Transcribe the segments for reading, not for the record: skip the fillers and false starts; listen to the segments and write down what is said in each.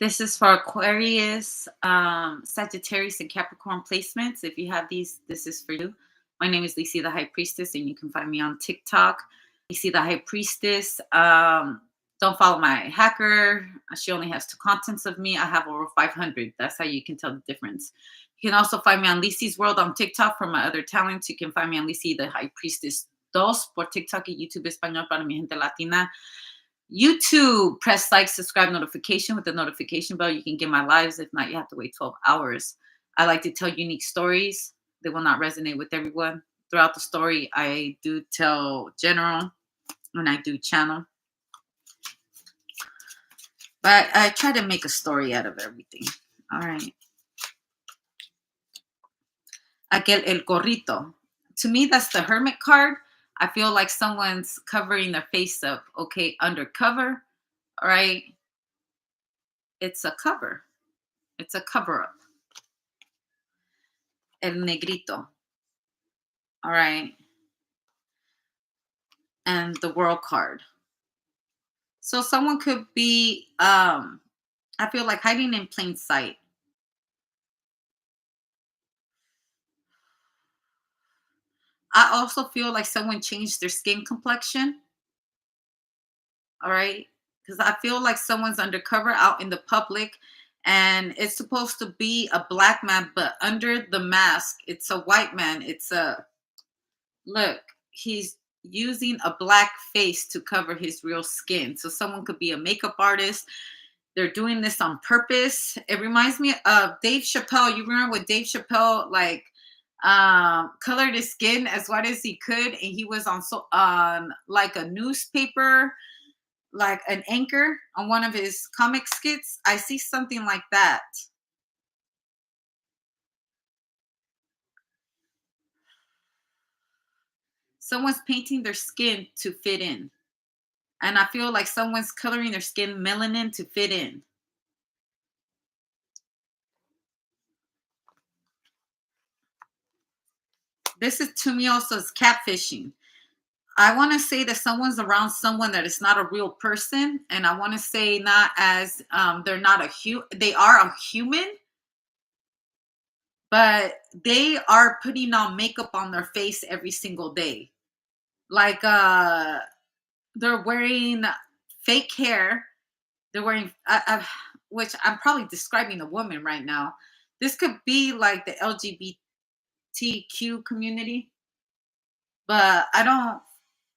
This is for Aquarius, Sagittarius, and Capricorn placements. If you have these, this is for you. My name is Lisi the High Priestess, and you can find me on TikTok. Lisi the High Priestess. Don't follow my hacker. She only has two contents of me. I have over 500. That's how you can tell the difference. You can also find me on Lisi's World on TikTok for my other talents. You can find me on Lisi the High Priestess 2 por TikTok y YouTube Español para mi gente latina. YouTube, press like, subscribe, notification with the notification bell. You can get my lives. If not, you have to wait 12 hours. I like to tell unique stories. They will not resonate with everyone. Throughout the story, I do tell general and I do channel. But I try to make a story out of everything. All right. Aquel el gorrito. To me, that's the hermit card. I feel like someone's covering their face up. Okay, undercover. All right. It's a cover. It's a cover up. El negrito. All right. And the world card. So someone could be, I feel like hiding in plain sight. I also feel like someone changed their skin complexion. All right. Because I feel like someone's undercover out in the public and it's supposed to be a black man, but under the mask, it's a white man. Look, he's using a black face to cover his real skin. So someone could be a makeup artist. They're doing this on purpose. It reminds me of Dave Chappelle. You remember when Dave Chappelle colored his skin as white as he could, and he was on like a newspaper, like an anchor on one of his comic skits. I see something like that. Someone's painting their skin to fit in. And I feel like someone's coloring their skin melanin to fit in. This is, to me, also is catfishing. I want to say that someone's around someone that is not a real person. And I want to say not as they're not they are a human, but they are putting on makeup on their face every single day. Like they're wearing fake hair. They're wearing, which I'm probably describing a woman right now. This could be like the LGBTQ community, but I don't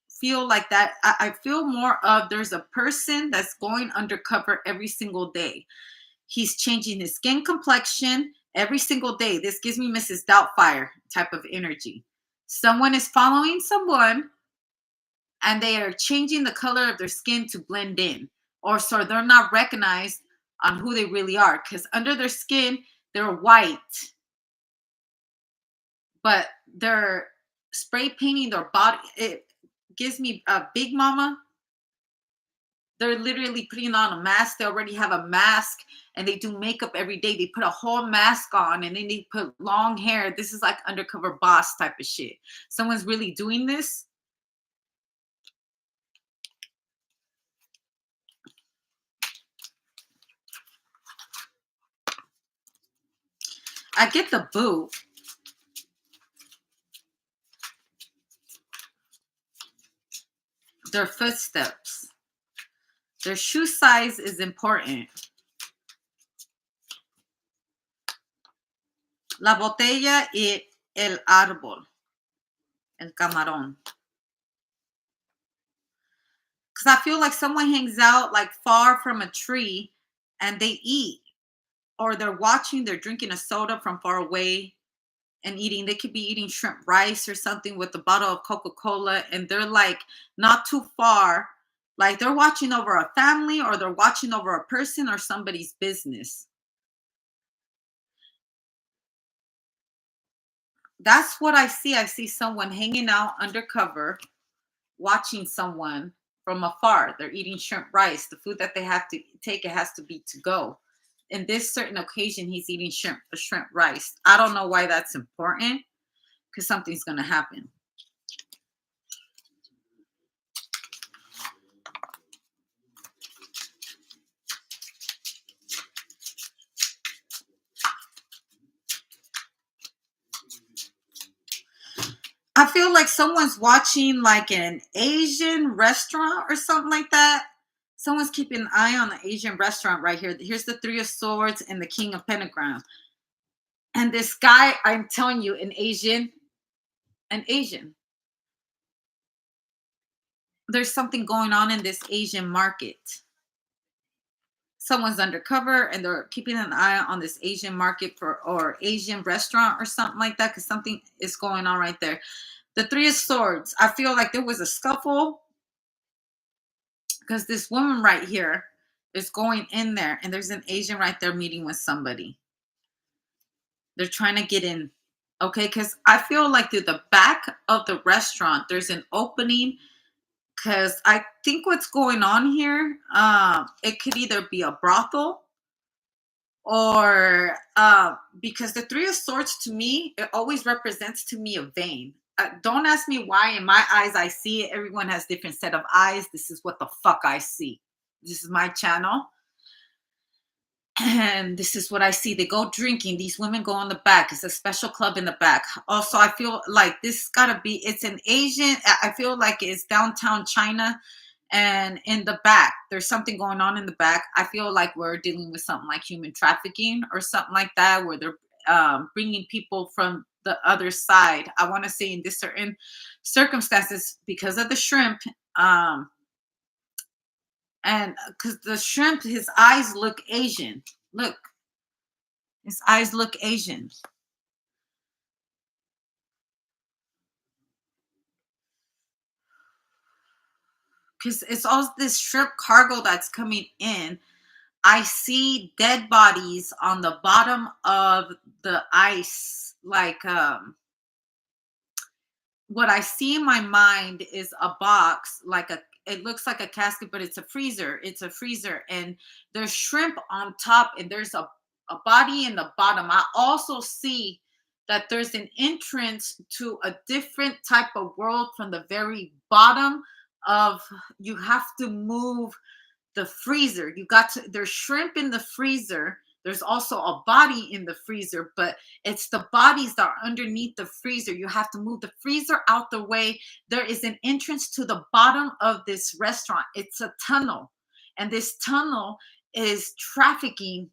feel like that. I feel more of there's a person that's going undercover every single day. He's changing his skin complexion every single day. This gives me Mrs. Doubtfire type of energy. Someone is following someone and they are changing the color of their skin to blend in, or so they're not recognized on who they really are, because under their skin they're white, but they're spray painting their body. It gives me a Big Mama. They're literally putting on a mask. They already have a mask and they do makeup every day. They put a whole mask on and then they put long hair. This is like undercover boss type of shit. Someone's really doing this. I get the boot. Their footsteps. Their shoe size is important. La botella y el árbol. El camarón. Because I feel like someone hangs out like far from a tree and they eat. Or they're watching, they're drinking a soda from far away and eating. They could be eating shrimp rice or something with a bottle of Coca-Cola, and they're like not too far. Like they're watching over a family or they're watching over a person or somebody's business. That's what I see. I see someone hanging out undercover, watching someone from afar. They're eating shrimp rice. The food that they have to take, it has to be to go. In this certain occasion, he's eating shrimp rice. I don't know why that's important, because something's going to happen. I feel like someone's watching like an Asian restaurant or something like that. Someone's keeping an eye on the Asian restaurant right here. Here's the Three of Swords and the King of Pentagram. And this guy, I'm telling you, an Asian. There's something going on in this Asian market. Someone's undercover and they're keeping an eye on this Asian market for or Asian restaurant or something like that because something is going on right there. The Three of Swords. I feel like there was a scuffle because this woman right here is going in there and there's an Asian right there meeting with somebody. They're trying to get in. Okay, because I feel like through the back of the restaurant, there's an opening. Because I think what's going on here, it could either be a brothel or because the Three of Swords to me, it always represents to me a vein. Don't ask me why. In my eyes, I see it. Everyone has different set of eyes. This is what the fuck I see. This is my channel. And this is what I see. They go drinking. These women go in the back. It's a special club in the back. Also, I feel like this gotta be, it's an Asian, I feel like it's downtown China. And in the back, there's something going on in the back. I feel like we're dealing with something like human trafficking or something like that, where they're bringing people from the other side. I want to say in this certain circumstances because of the shrimp. And because the shrimp, his eyes look Asian. Look, his eyes look Asian. Because it's all this shrimp cargo that's coming in. I see dead bodies on the bottom of the ice. Like, what I see in my mind is a box, like it looks like a casket, but it's a freezer. It's a freezer, and there's shrimp on top, and there's a body in the bottom. I also see that there's an entrance to a different type of world from the very bottom of you have to move the freezer. You got to there's shrimp in the freezer. There's also a body in the freezer, but it's the bodies that are underneath the freezer. You have to move the freezer out the way. There is an entrance to the bottom of this restaurant. It's a tunnel, and this tunnel is trafficking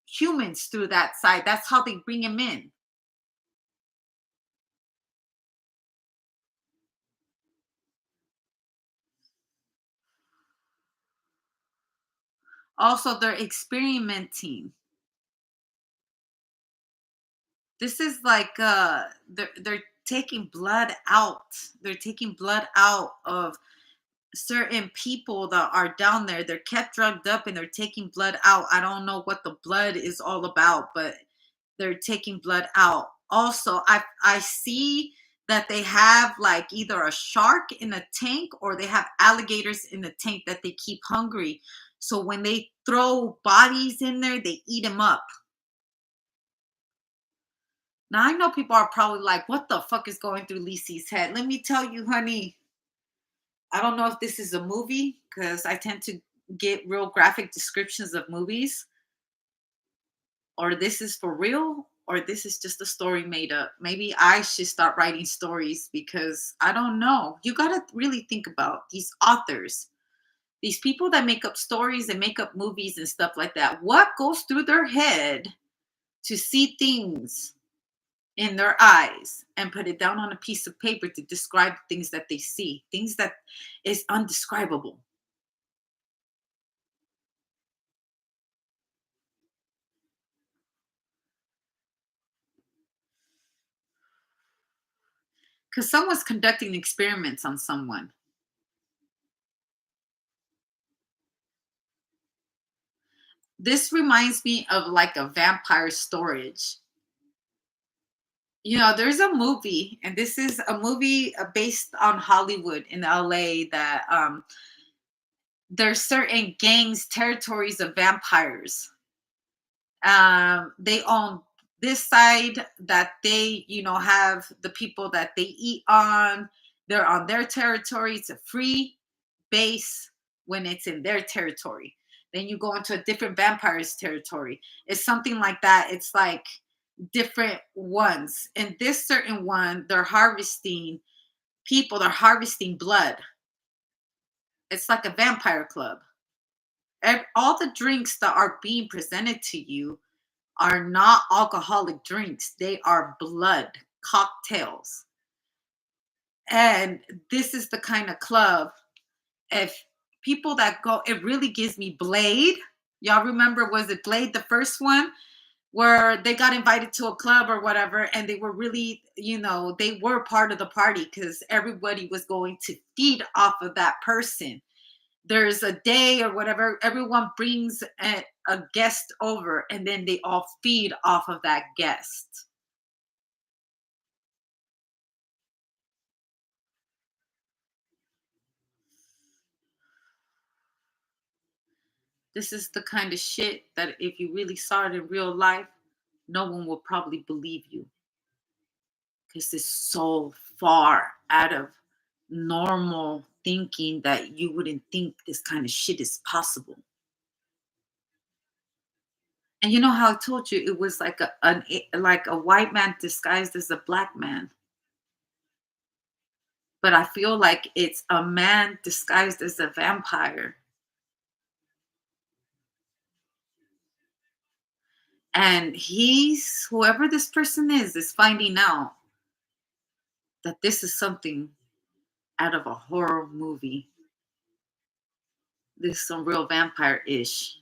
humans through that side. That's how they bring them in. Also, they're experimenting. This is like they're taking blood out. They're taking blood out of certain people that are down there. They're kept drugged up and they're taking blood out. I don't know what the blood is all about, but they're taking blood out. Also, I see that they have like either a shark in a tank or they have alligators in the tank that they keep hungry. So when they throw bodies in there, they eat them up. Now I know people are probably like, "What the fuck is going through Lisi's head?" Let me tell you, honey. I don't know if this is a movie because I tend to get real graphic descriptions of movies, or this is for real, or this is just a story made up. Maybe I should start writing stories because I don't know. You got to really think about these authors, these people that make up stories and make up movies and stuff like that. What goes through their head to see things in their eyes and put it down on a piece of paper to describe things that they see, things that is undescribable. Because someone's conducting experiments on someone. This reminds me of like a vampire storage. There's a movie, and this is a movie based on Hollywood in LA that there's certain gangs, territories of vampires. They own this side that they, have the people that they eat on. They're on their territory. It's a free base when it's in their territory. Then you go into a different vampire's territory. It's something like that. It's like different ones. And this certain one, they're harvesting people, they're harvesting blood. It's like a vampire club. All the drinks that are being presented to you are not alcoholic drinks, they are blood cocktails. And this is the kind of club, if people that go, it really gives me Blade. Y'all remember, was it Blade, the first one? Where they got invited to a club or whatever, and they were really, they were part of the party because everybody was going to feed off of that person. There's a day or whatever, everyone brings a guest over, and then they all feed off of that guest. This is the kind of shit that if you really saw it in real life, no one will probably believe you because it's so far out of normal thinking that you wouldn't think this kind of shit is possible. And you know how I told you it was like like a white man disguised as a black man, but I feel like it's a man disguised as a vampire. And he's, whoever this person is finding out that this is something out of a horror movie. This is some real vampire ish.